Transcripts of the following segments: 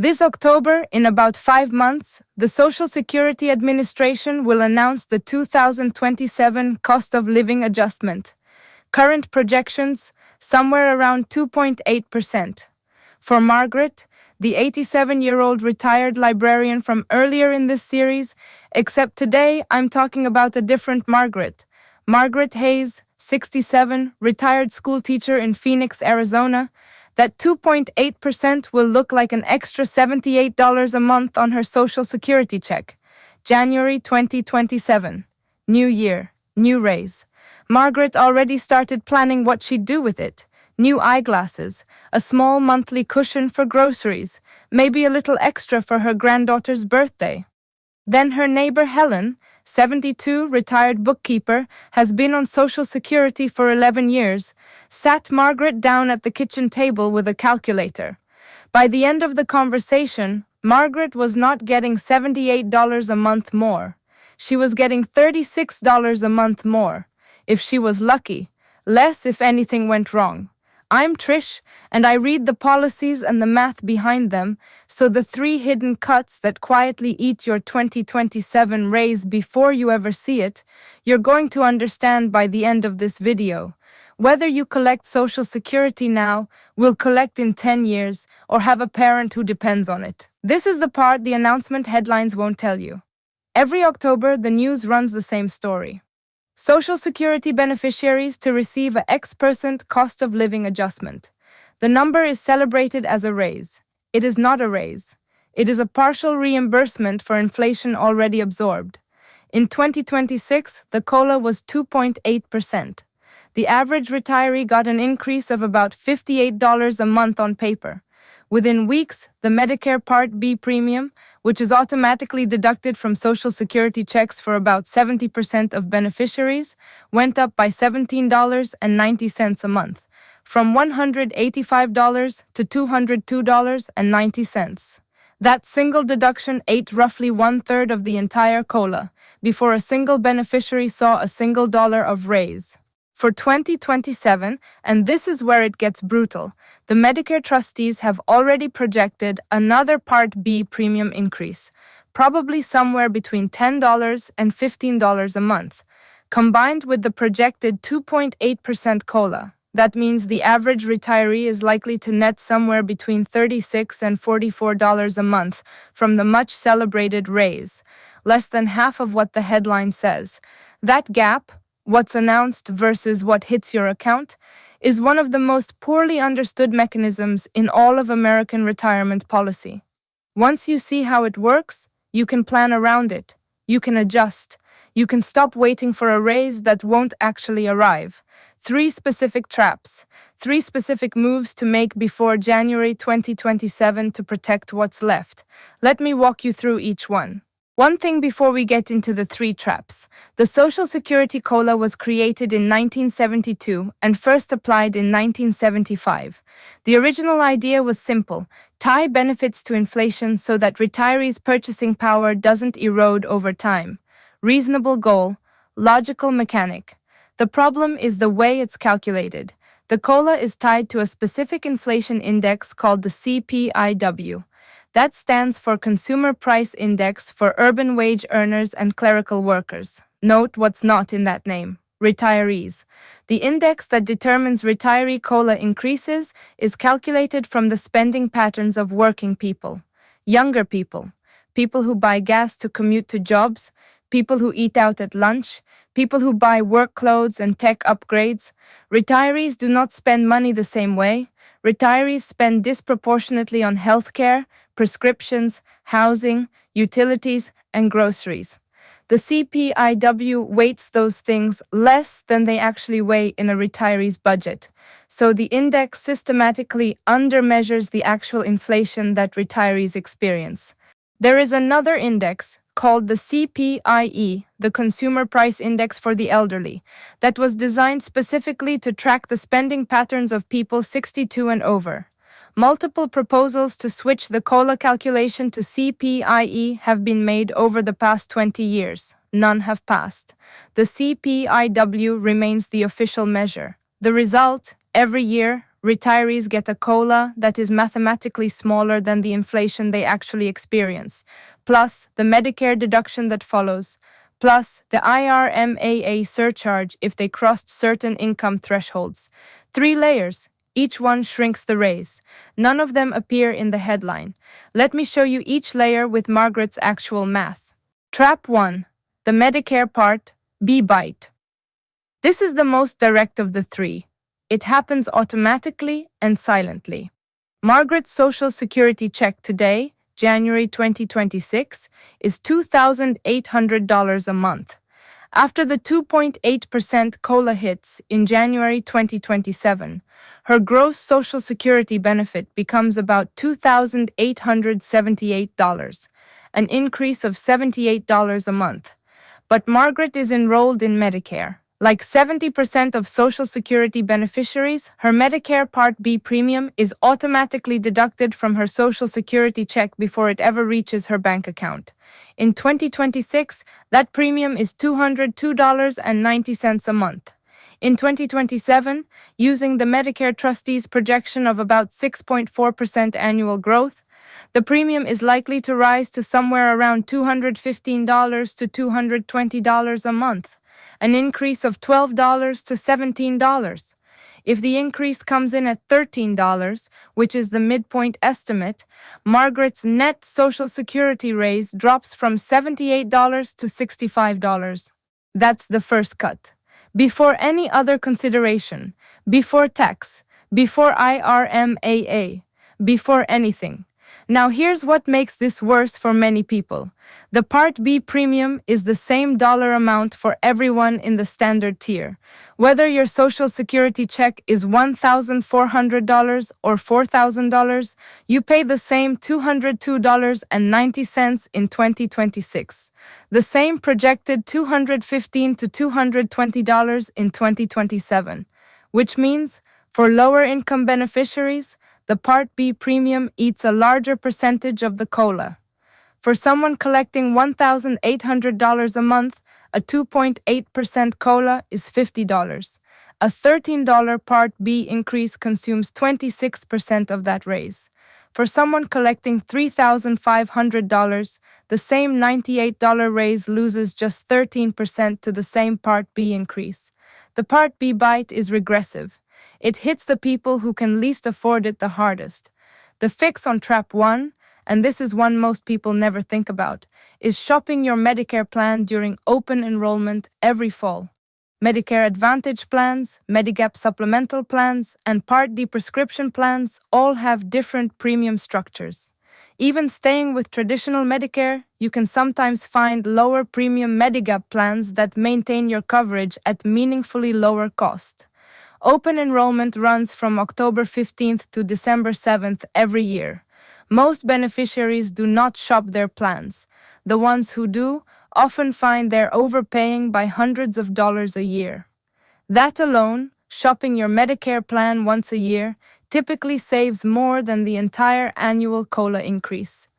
This October, in about 5 months, the Social Security Administration will announce the 2027 cost of living adjustment. Current projections, somewhere around 2.8%. For Margaret, the 87-year-old retired librarian from earlier in this series, except today I'm talking about a different Margaret. Margaret Hayes, 67, retired schoolteacher in Phoenix, Arizona. That 2.8% will look like an extra $78 a month on her Social Security check. January 2027. New year, new raise. Margaret already started planning what she'd do with it. New eyeglasses, a small monthly cushion for groceries, maybe a little extra for her granddaughter's birthday. Then her neighbor Helen, 72, retired bookkeeper, has been on Social Security for 11 years, sat Margaret down at the kitchen table with a calculator. By the end of the conversation, Margaret was not getting $78 a month more. She was getting $36 a month more. If she was lucky, less if anything went wrong. I'm Trish, and I read the policies and the math behind them, so the 3 hidden cuts that quietly eat your 2027 raise before you ever see it, you're going to understand by the end of this video. Whether you collect Social Security now, will collect in 10 years, or have a parent who depends on it. This is the part the announcement headlines won't tell you. Every October, the news runs the same story. Social Security beneficiaries to receive a X% cost of living adjustment. The number is celebrated as a raise. It is not a raise. It is a partial reimbursement for inflation already absorbed. In 2026, the COLA was 2.8%. The average retiree got an increase of about $58 a month on paper. Within weeks, the Medicare Part B premium, which is automatically deducted from Social Security checks for about 70% of beneficiaries, went up by $17.90 a month, from $185 to $202.90. That single deduction ate roughly 1/3 of the entire COLA, before a single beneficiary saw a single dollar of raise. For 2027, and this is where it gets brutal, the Medicare trustees have already projected another Part B premium increase, probably somewhere between $10 and $15 a month. Combined with the projected 2.8% COLA, that means the average retiree is likely to net somewhere between $36 and $44 a month from the much-celebrated raise, less than half of what the headline says. That gap, what's announced versus what hits your account, is one of the most poorly understood mechanisms in all of American retirement policy. Once you see how it works, you can plan around it. You can adjust. You can stop waiting for a raise that won't actually arrive. 3 specific traps, 3 specific moves to make before January 2027 to protect what's left. Let me walk you through each one. One thing before we get into the 3 traps. The Social Security COLA was created in 1972 and first applied in 1975. The original idea was simple: tie benefits to inflation so that retirees' purchasing power doesn't erode over time. Reasonable goal, logical mechanic. The problem is the way it's calculated. The COLA is tied to a specific inflation index called the CPI-W. That stands for Consumer Price Index for urban wage earners and clerical workers. Note what's not in that name: retirees. The index that determines retiree COLA increases is calculated from the spending patterns of working people, younger people, people who buy gas to commute to jobs, people who eat out at lunch, people who buy work clothes and tech upgrades. Retirees do not spend money the same way. Retirees spend disproportionately on healthcare, prescriptions, housing, utilities, and groceries. The CPI-W weights those things less than they actually weigh in a retiree's budget, so the index systematically undermeasures the actual inflation that retirees experience. There is another index, called the CPI-E, the Consumer Price Index for the Elderly, that was designed specifically to track the spending patterns of people 62 and over. Multiple proposals to switch the COLA calculation to CPI-E have been made over the past 20 years. None have passed. The CPI-W remains the official measure. The result, every year, retirees get a COLA that is mathematically smaller than the inflation they actually experience, plus the Medicare deduction that follows, plus the IRMAA surcharge if they crossed certain income thresholds. 3 layers. Each one shrinks the raise. None of them appear in the headline. Let me show you each layer with Margaret's actual math. Trap 1. The Medicare Part B bite. This is the most direct of the 3. It happens automatically and silently. Margaret's Social Security check today, January 2026, is $2,800 a month. After the 2.8% COLA hits in January 2027, her gross Social Security benefit becomes about $2,878, an increase of $78 a month. But Margaret is enrolled in Medicare. Like 70% of Social Security beneficiaries, her Medicare Part B premium is automatically deducted from her Social Security check before it ever reaches her bank account. In 2026, that premium is $202.90 a month. In 2027, using the Medicare trustees' projection of about 6.4% annual growth, the premium is likely to rise to somewhere around $215 to $220 a month, an increase of $12 to $17. If the increase comes in at $13, which is the midpoint estimate, Margaret's net Social Security raise drops from $78 to $65. That's the first cut. Before any other consideration, before tax, before IRMAA, before anything. Now here's what makes this worse for many people. The Part B premium is the same dollar amount for everyone in the standard tier. Whether your Social Security check is $1,400 or $4,000, you pay the same $202.90 in 2026. The same projected $215 to $220 in 2027, which means, for lower income beneficiaries, the Part B premium eats a larger percentage of the COLA. For someone collecting $1,800 a month, a 2.8% COLA is $50. A $13 Part B increase consumes 26% of that raise. For someone collecting $3,500, the same $98 raise loses just 13% to the same Part B increase. The Part B bite is regressive. It hits the people who can least afford it the hardest. The fix on Trap 1, and this is one most people never think about, is shopping your Medicare plan during open enrollment every fall. Medicare Advantage plans, Medigap supplemental plans, and Part D prescription plans all have different premium structures. Even staying with traditional Medicare, you can sometimes find lower premium Medigap plans that maintain your coverage at meaningfully lower cost. Open enrollment runs from October 15th to December 7th every year. Most beneficiaries do not shop their plans. The ones who do often find they're overpaying by hundreds of dollars a year. That alone, shopping your Medicare plan once a year, typically saves more than the entire annual COLA increase.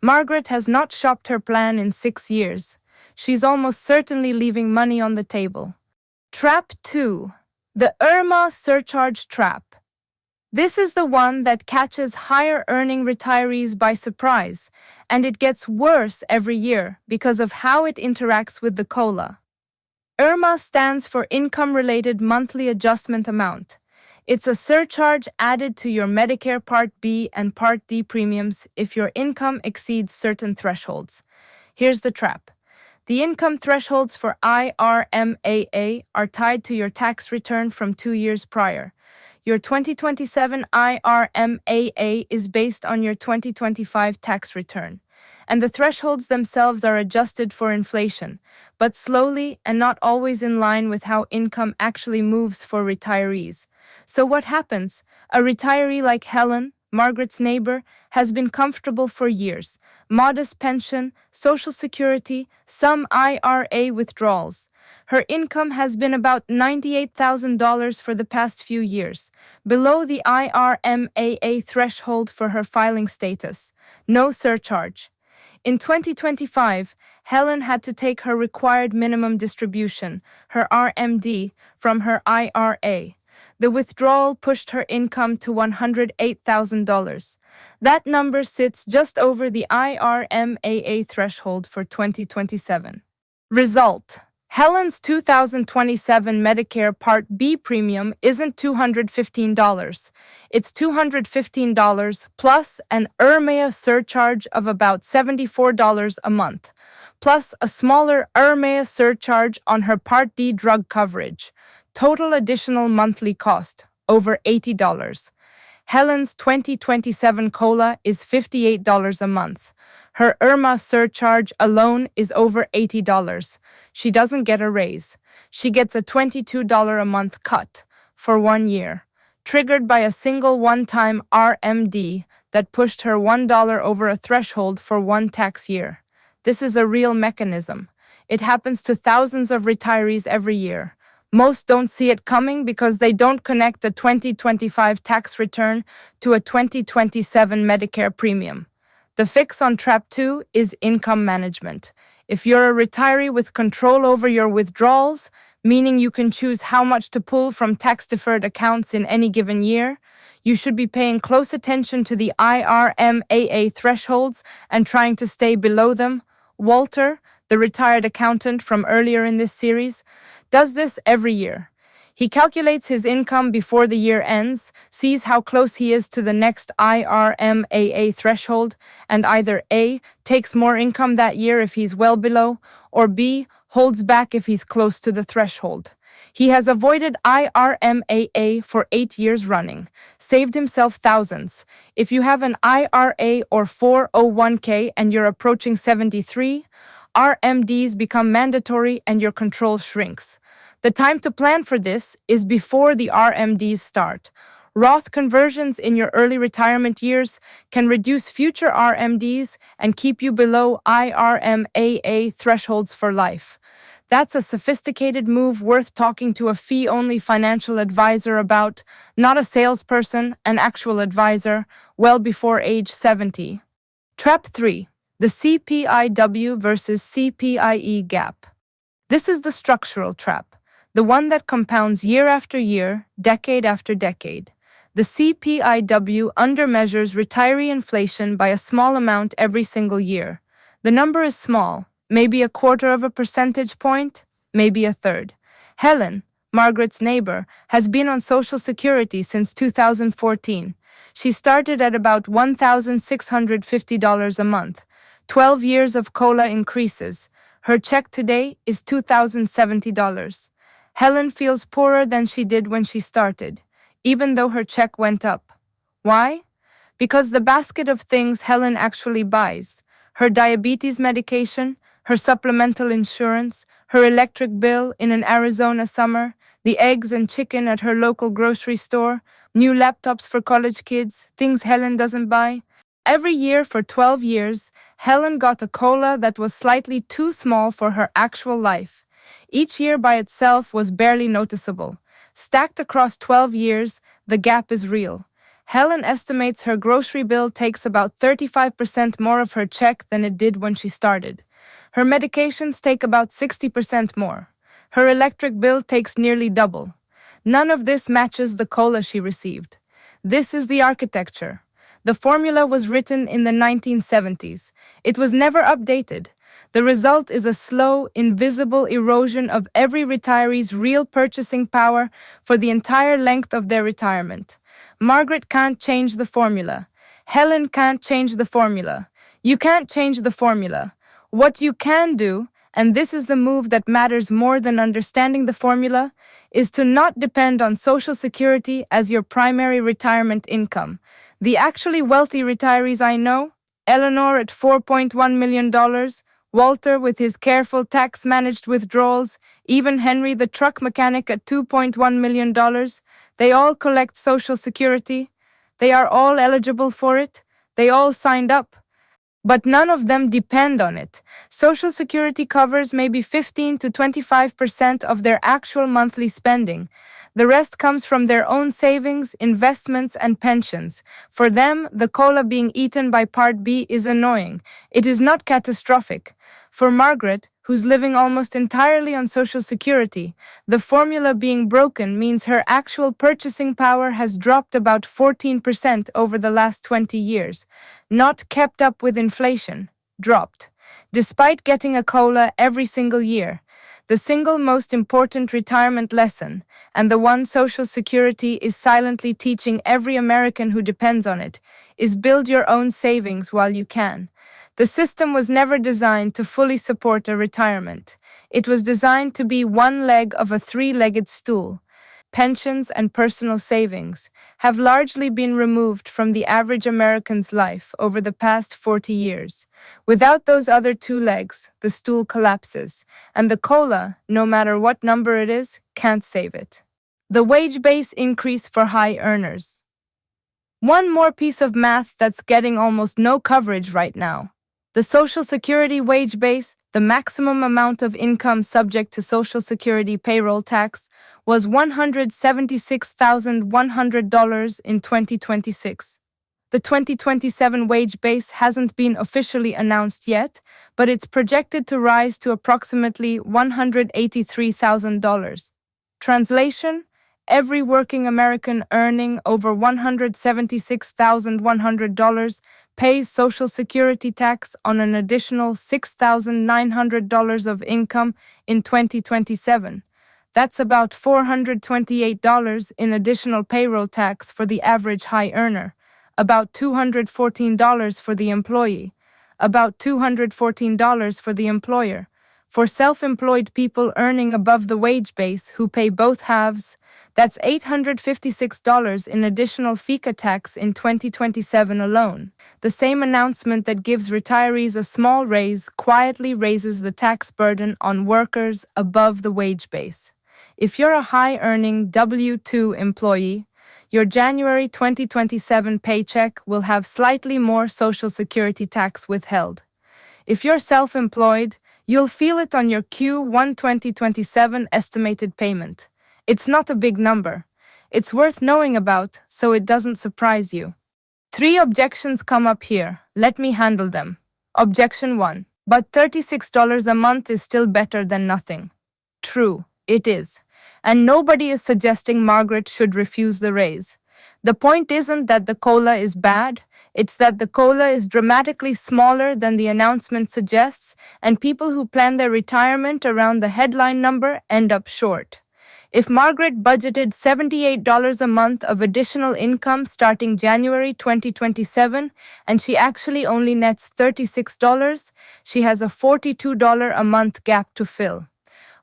Margaret has not shopped her plan in 6 years. She's almost certainly leaving money on the table. Trap 2. The IRMAA surcharge trap. This is the one that catches higher-earning retirees by surprise, and it gets worse every year because of how it interacts with the COLA. IRMAA stands for Income-Related Monthly Adjustment Amount. It's a surcharge added to your Medicare Part B and Part D premiums if your income exceeds certain thresholds. Here's the trap. The income thresholds for IRMAA are tied to your tax return from 2 years prior. Your 2027 IRMAA is based on your 2025 tax return, and the thresholds themselves are adjusted for inflation, but slowly and not always in line with how income actually moves for retirees. So what happens? A retiree like Helen, Margaret's neighbor, has been comfortable for years. Modest pension, Social Security, some IRA withdrawals. Her income has been about $98,000 for the past few years, below the IRMAA threshold for her filing status. No surcharge. In 2025, Helen had to take her required minimum distribution, her RMD, from her IRA. The withdrawal pushed her income to $108,000. That number sits just over the IRMAA threshold for 2027. Result: Helen's 2027 Medicare Part B premium isn't $215. It's $215 plus an IRMAA surcharge of about $74 a month, plus a smaller IRMAA surcharge on her Part D drug coverage. Total additional monthly cost, over $80. Helen's 2027 COLA is $58 a month. Her IRMAA surcharge alone is over $80. She doesn't get a raise. She gets a $22 a month cut for 1 year, triggered by a single one-time RMD that pushed her $1 over a threshold for 1 tax year. This is a real mechanism. It happens to thousands of retirees every year. Most don't see it coming because they don't connect a 2025 tax return to a 2027 Medicare premium. The fix on Trap 2 is income management. If you're a retiree with control over your withdrawals, meaning you can choose how much to pull from tax-deferred accounts in any given year, you should be paying close attention to the IRMAA thresholds and trying to stay below them. Walter, the retired accountant from earlier in this series, does this every year. He calculates his income before the year ends, sees how close he is to the next IRMAA threshold, and either A, takes more income that year if he's well below, or B, holds back if he's close to the threshold. He has avoided IRMAA for 8 years running, saved himself thousands. If you have an IRA or 401k and you're approaching 73, RMDs become mandatory and your control shrinks. The time to plan for this is before the RMDs start. Roth conversions in your early retirement years can reduce future RMDs and keep you below IRMAA thresholds for life. That's a sophisticated move worth talking to a fee-only financial advisor about, not a salesperson, an actual advisor, well before age 70. Trap 3. The CPI-W versus CPI-E gap. This is the structural trap, the one that compounds year after year, decade after decade. The CPI-W undermeasures retiree inflation by a small amount every single year. The number is small, maybe 1/4 of a percentage point, maybe 1/3. Helen, Margaret's neighbor, has been on Social Security since 2014. She started at about $1,650 a month. 12 years of COLA increases. Her check today is $2,070. Helen feels poorer than she did when she started, even though her check went up. Why? Because the basket of things Helen actually buys, her diabetes medication, her supplemental insurance, her electric bill in an Arizona summer, the eggs and chicken at her local grocery store, new laptops for college kids, things Helen doesn't buy. Every year for 12 years, Helen got a COLA that was slightly too small for her actual life. Each year by itself was barely noticeable. Stacked across 12 years, the gap is real. Helen estimates her grocery bill takes about 35% more of her check than it did when she started. Her medications take about 60% more. Her electric bill takes nearly double. None of this matches the COLA she received. This is the architecture. The formula was written in the 1970s. It was never updated. The result is a slow, invisible erosion of every retiree's real purchasing power for the entire length of their retirement. Margaret can't change the formula. Helen can't change the formula. You can't change the formula. What you can do, and this is the move that matters more than understanding the formula, is to not depend on Social Security as your primary retirement income. The actually wealthy retirees I know, Eleanor at $4.1 million, Walter with his careful tax-managed withdrawals, even Henry the truck mechanic at $2.1 million, they all collect Social Security. They are all eligible for it. They all signed up. But none of them depend on it. Social Security covers maybe 15 to 25% of their actual monthly spending. The rest comes from their own savings, investments, and pensions. For them, the cola being eaten by Part B is annoying. It is not catastrophic. For Margaret, who's living almost entirely on Social Security, the formula being broken means her actual purchasing power has dropped about 14% over the last 20 years. Not kept up with inflation. Dropped. Despite getting a cola every single year. The single most important retirement lesson, and the one Social Security is silently teaching every American who depends on it, is build your own savings while you can. The system was never designed to fully support a retirement. It was designed to be one leg of a three-legged stool. Pensions and personal savings have largely been removed from the average American's life over the past 40 years. Without those other two legs, the stool collapses, and the cola, no matter what number it is, can't save it. The wage base increase for high earners. One more piece of math that's getting almost no coverage right now. The Social Security wage base, the maximum amount of income subject to Social Security payroll tax, was $176,100 in 2026. The 2027 wage base hasn't been officially announced yet, but it's projected to rise to approximately $183,000. Translation: every working American earning over $176,100 pays Social Security tax on an additional $6,900 of income in 2027. That's about $428 in additional payroll tax for the average high earner, about $214 for the employee, about $214 for the employer. For self-employed people earning above the wage base who pay both halves, that's $856 in additional FICA tax in 2027 alone. The same announcement that gives retirees a small raise quietly raises the tax burden on workers above the wage base. If you're a high-earning W-2 employee, your January 2027 paycheck will have slightly more Social Security tax withheld. If you're self-employed, you'll feel it on your Q1 2027 estimated payment. It's not a big number. It's worth knowing about, so it doesn't surprise you. 3 objections come up here. Let me handle them. Objection 1. But $36 a month is still better than nothing. True, it is. And nobody is suggesting Margaret should refuse the raise. The point isn't that the cola is bad, it's that the cola is dramatically smaller than the announcement suggests, and people who plan their retirement around the headline number end up short. If Margaret budgeted $78 a month of additional income starting January 2027, and she actually only nets $36, she has a $42 a month gap to fill.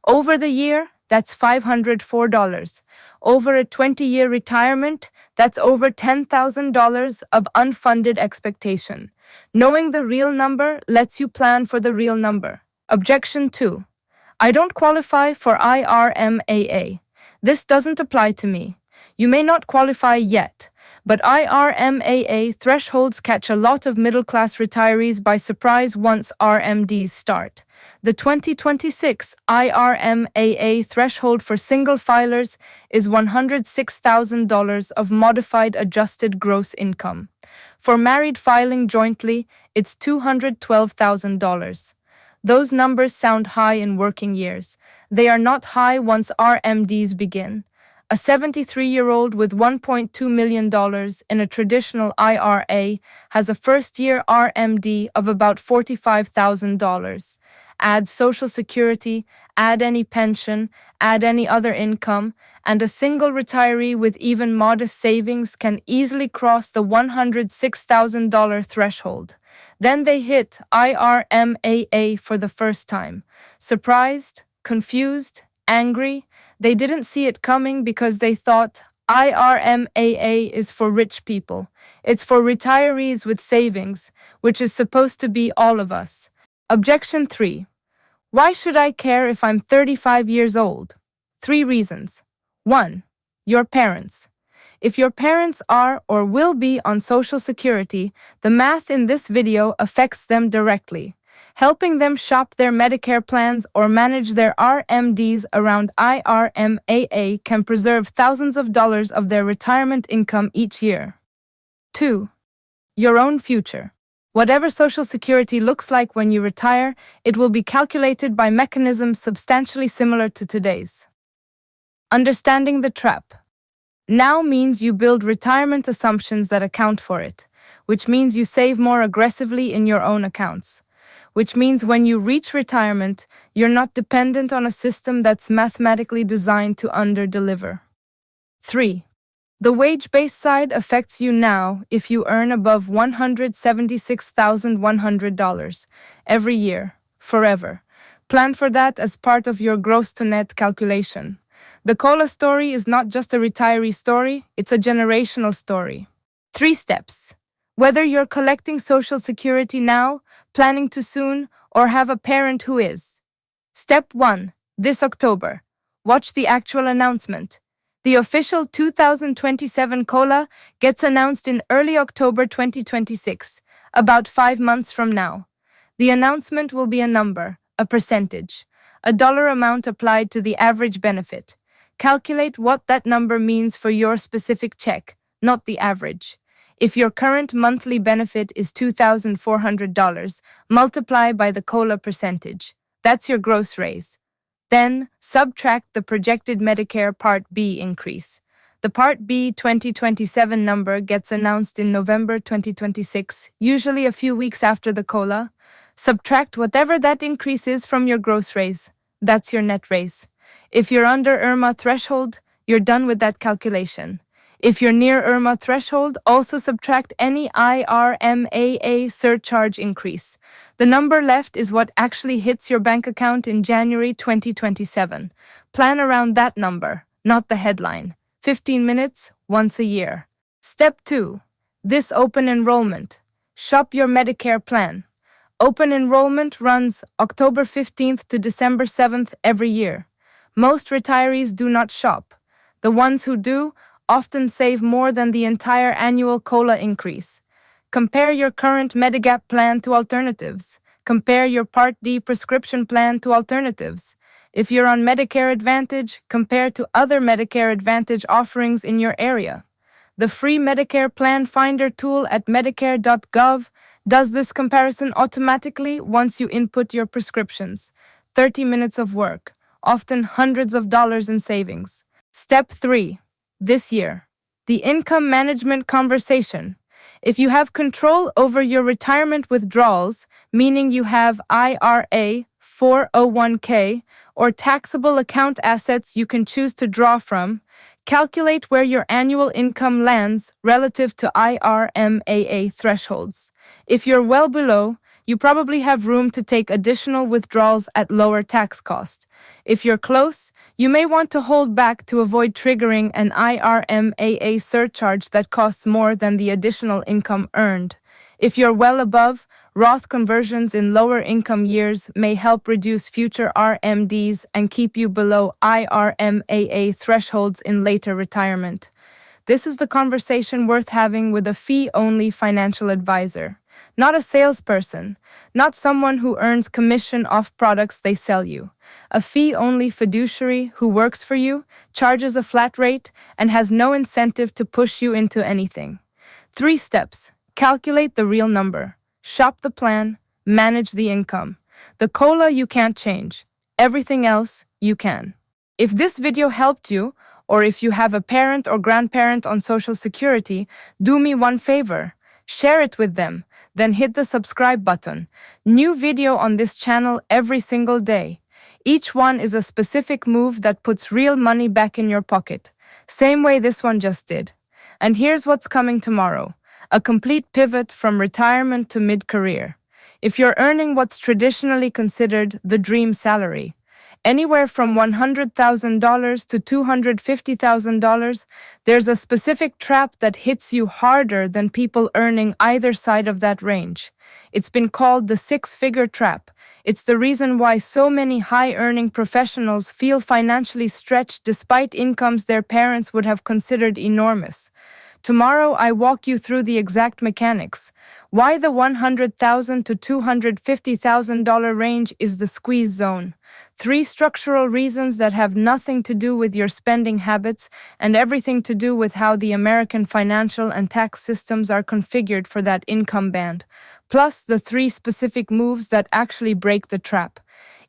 Over the year, that's $504. Over a 20-year retirement, that's over $10,000 of unfunded expectation. Knowing the real number lets you plan for the real number. Objection 2. I don't qualify for IRMAA. This doesn't apply to me. You may not qualify yet, but IRMAA thresholds catch a lot of middle-class retirees by surprise once RMDs start. The 2026 IRMAA threshold for single filers is $106,000 of modified adjusted gross income. For married filing jointly, it's $212,000. Those numbers sound high in working years. They are not high once RMDs begin. A 73-year-old with $1.2 million in a traditional IRA has a first-year RMD of about $45,000. Add Social Security, add any pension, add any other income, and a single retiree with even modest savings can easily cross the $106,000 threshold. Then they hit IRMAA for the first time. Surprised? Confused? Angry? They didn't see it coming because they thought IRMAA is for rich people. It's for retirees with savings, which is supposed to be all of us. Objection 3. Why should I care if I'm 35 years old? 3 reasons. 1. Your parents. If your parents are or will be on Social Security, the math in this video affects them directly. Helping them shop their Medicare plans or manage their RMDs around IRMAA can preserve thousands of dollars of their retirement income each year. 2. Your own future. Whatever Social Security looks like when you retire, it will be calculated by mechanisms substantially similar to today's. Understanding the trap. Now means you build retirement assumptions that account for it, which means you save more aggressively in your own accounts, which means when you reach retirement, you're not dependent on a system that's mathematically designed to under-deliver. 3. The wage-based side affects you now if you earn above $176,100 every year, forever. Plan for that as part of your gross-to-net calculation. The COLA story is not just a retiree story, it's a generational story. 3 steps. Whether you're collecting Social Security now, planning to soon, or have a parent who is. Step 1. This October. Watch the actual announcement. The official 2027 COLA gets announced in early October 2026, about 5 months from now. The announcement will be a number, a percentage, a dollar amount applied to the average benefit. Calculate what that number means for your specific check, not the average. If your current monthly benefit is $2,400, multiply by the COLA percentage. That's your gross raise. Then, subtract the projected Medicare Part B increase. The Part B 2027 number gets announced in November 2026, usually a few weeks after the COLA. Subtract whatever that increase is from your gross raise. That's your net raise. If you're under IRMAA threshold, you're done with that calculation. If you're near IRMAA threshold, also subtract any IRMAA surcharge increase. The number left is what actually hits your bank account in January 2027. Plan around that number, not the headline. 15 minutes, once a year. Step 2. This open enrollment. Shop your Medicare plan. Open enrollment runs October 15th to December 7th every year. Most retirees do not shop. The ones who do often save more than the entire annual COLA increase. Compare your current Medigap plan to alternatives. Compare your Part D prescription plan to alternatives. If you're on Medicare Advantage, compare to other Medicare Advantage offerings in your area. The free Medicare Plan Finder tool at medicare.gov does this comparison automatically once you input your prescriptions. 30 minutes of work, often hundreds of dollars in savings. Step 3. This year, the income management conversation. If you have control over your retirement withdrawals, meaning you have IRA, 401k, or taxable account assets you can choose to draw from, calculate where your annual income lands relative to IRMAA thresholds. If you're well below, you probably have room to take additional withdrawals at lower tax cost. If you're close, you may want to hold back to avoid triggering an IRMAA surcharge that costs more than the additional income earned. If you're well above, Roth conversions in lower income years may help reduce future RMDs and keep you below IRMAA thresholds in later retirement. This is the conversation worth having with a fee-only financial advisor. Not a salesperson, not someone who earns commission off products they sell you. A fee-only fiduciary who works for you, charges a flat rate, and has no incentive to push you into anything. 3 steps. Calculate the real number. Shop the plan. Manage the income. The COLA you can't change. Everything else you can. If this video helped you, or if you have a parent or grandparent on Social Security, do me one favor. Share it with them. Then hit the subscribe button. New video on this channel every single day. Each one is a specific move that puts real money back in your pocket. Same way this one just did. And here's what's coming tomorrow. A complete pivot from retirement to mid-career. If you're earning what's traditionally considered the dream salary, anywhere from $100,000 to $250,000, there's a specific trap that hits you harder than people earning either side of that range. It's been called the 6-figure trap. It's the reason why so many high-earning professionals feel financially stretched despite incomes their parents would have considered enormous. Tomorrow, I walk you through the exact mechanics. Why the $100,000 to $250,000 range is the squeeze zone. 3 structural reasons that have nothing to do with your spending habits and everything to do with how the American financial and tax systems are configured for that income band. Plus the 3 specific moves that actually break the trap.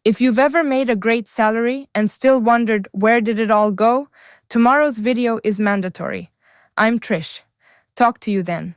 If you've ever made a great salary and still wondered where did it all go, tomorrow's video is mandatory. I'm Trish. Talk to you then.